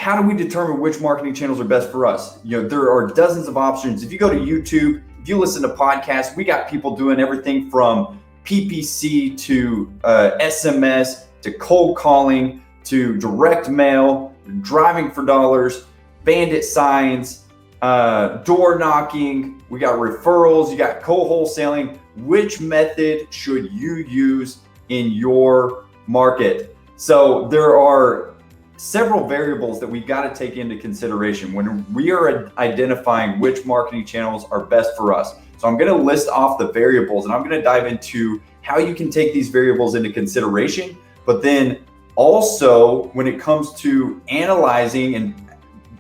how do we determine which marketing channels are best for us? There are dozens of options. If you go to YouTube, if you listen to podcasts, we got people doing everything from PPC to SMS to cold calling to direct mail, driving for dollars, bandit signs, door knocking. We got referrals, you got co-wholesaling. Which method should you use in your market? So there are several variables that we got to take into consideration when we are identifying which marketing channels are best for us. So I'm going to list off the variables, and I'm going to dive into how you can take these variables into consideration. But then also when it comes to analyzing and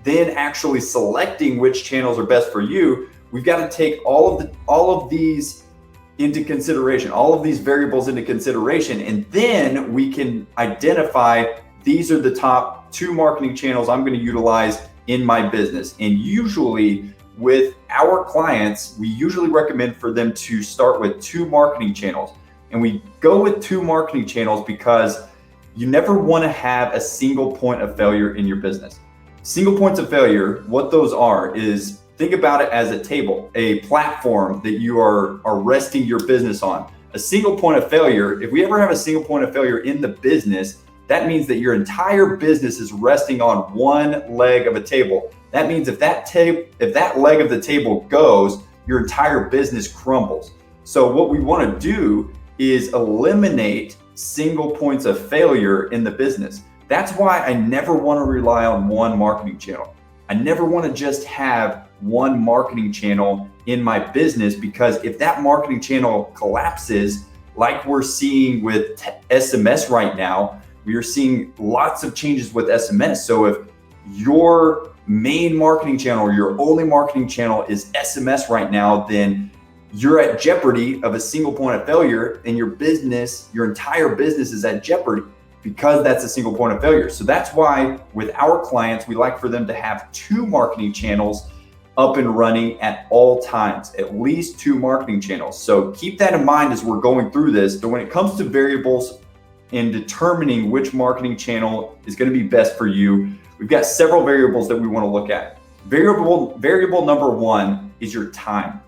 then actually selecting which channels are best for you, we've got to take all of these into consideration, all of these variables into consideration, and then we can identify these are the top 2 marketing channels I'm going to utilize in my business. And usually with our clients, we usually recommend for them to start with 2 marketing channels. And we go with 2 marketing channels because you never want to have a single point of failure in your business. Single points of failure, what those are is, think about it as a table, a platform that you are resting your business on. A single point of failure, if we ever have a single point of failure in the business, that means that your entire business is resting on one leg of a table. That means if that leg of the table goes, your entire business crumbles. So what we want to do is eliminate single points of failure in the business. That's why I never want to rely on one marketing channel. I never want to just have one marketing channel in my business, because if that marketing channel collapses, like we're seeing with SMS right now, we are seeing lots of changes with SMS. So if your main marketing channel or your only marketing channel is SMS right now, then you're at jeopardy of a single point of failure, and your business, your entire business is at jeopardy because that's a single point of failure. So that's why with our clients, we like for them to have 2 marketing channels up and running at all times, at least 2 marketing channels. So keep that in mind as we're going through this. So when it comes to variables in determining which marketing channel is going to be best for you, we've got several variables that we want to look at. Variable number 1 is your time.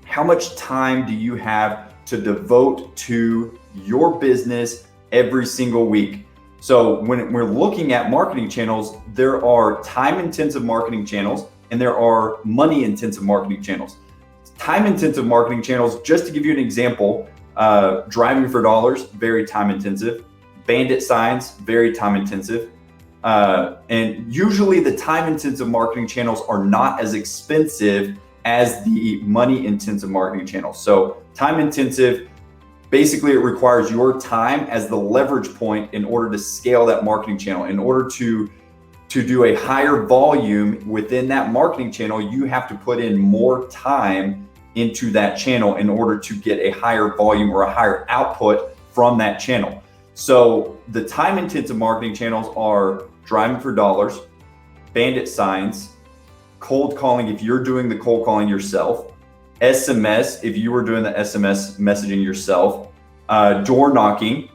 How much time do you have to devote to your business every single week? So when we're looking at marketing channels, there are time-intensive marketing channels and there are money-intensive marketing channels. Time-intensive marketing channels, just to give you an example, driving for dollars, very time-intensive. Bandit signs, very time-intensive. And usually the time-intensive marketing channels are not as expensive as the money-intensive marketing channels. So time-intensive, basically it requires your time as the leverage point in order to scale that marketing channel. In order to do a higher volume within that marketing channel, you have to put in more time into that channel in order to get a higher volume or a higher output from that channel. So the time-intensive marketing channels are driving for dollars, bandit signs, cold calling if you're doing the cold calling yourself, SMS if you were doing the SMS messaging yourself, door knocking,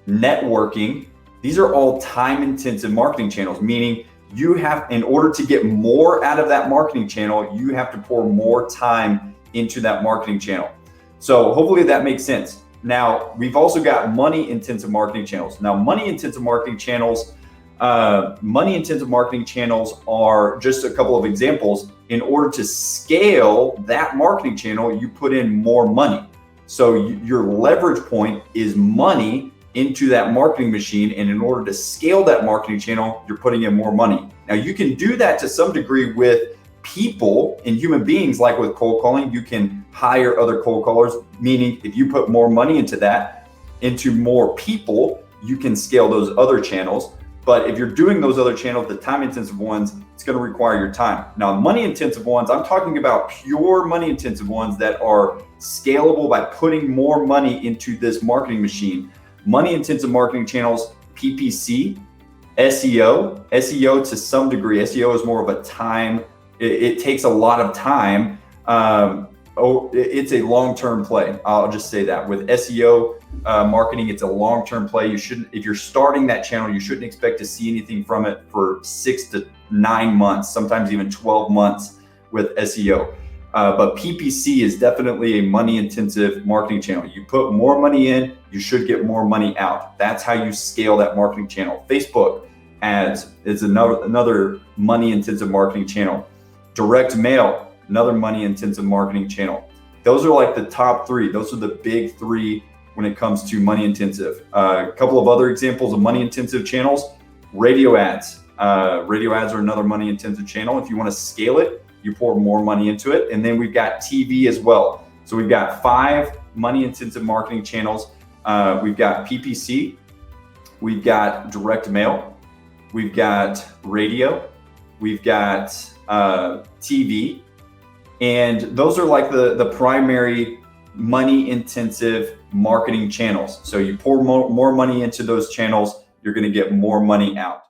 networking. These are all time-intensive marketing channels, meaning you have, in order to get more out of that marketing channel, you have to pour more time into that marketing channel. So hopefully that makes sense. Now, we've also got money-intensive marketing channels. Now, money-intensive marketing channels are just a couple of examples. In order to scale that marketing channel, you put in more money. So your leverage point is money into that marketing machine. And in order to scale that marketing channel, you're putting in more money. Now, you can do that to some degree with people and human beings, like with cold calling. You can hire other cold callers, meaning if you put more money into that, into more people, you can scale those other channels. But if you're doing those other channels, the time-intensive ones, it's going to require your time. Now, money-intensive ones, I'm talking about pure money-intensive ones that are scalable by putting more money into this marketing machine. Money-intensive marketing channels, PPC, SEO to some degree. SEO is more of a time, it takes a lot of time. it's a long-term play. I'll just say that. With SEO marketing, it's a long-term play. You shouldn't, if you're starting that channel, you shouldn't expect to see anything from it for 6 to 9 months, sometimes even 12 months with SEO. But PPC is definitely a money-intensive marketing channel. You put more money in, you should get more money out. That's how you scale that marketing channel. Facebook ads is another money-intensive marketing channel. Direct mail, another money-intensive marketing channel. Those are like the top 3. Those are the big 3 when it comes to money-intensive. A couple of other examples of money-intensive channels: radio ads. Radio ads are another money-intensive channel. If you want to scale it, you pour more money into it. And then we've got TV as well. So we've got 5 money-intensive marketing channels. We've got PPC, we've got direct mail, we've got radio, we've got TV, and those are like the primary money-intensive marketing channels. So you pour more money into those channels, you're going to get more money out.